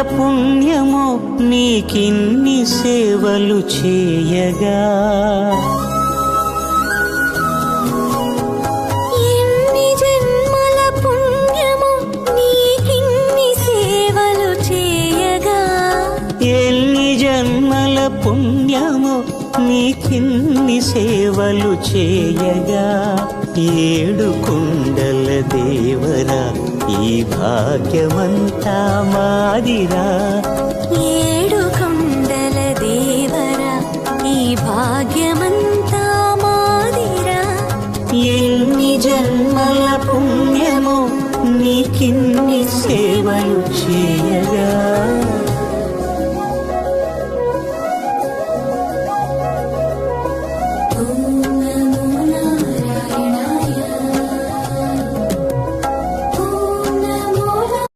పుణ్యమో నీకిన్ని సేవలు చేయగా. ఎన్ని జన్మల పుణ్యమో నీకిన్ని సేవలు చేయగా. ఎన్ని జన్మల పుణ్యమో నీకిన్ని సేవలు చేయగా. ఏడు కొండల దేవరా ఈ భాగ్యమంతా మాదిరా. ఏడు కొండల దేవరా ఈ భాగ్యమంతా మాదిరా. ఎన్ని జన్మల పుణ్యమో నీకిన్ని సేవలు చేయగా.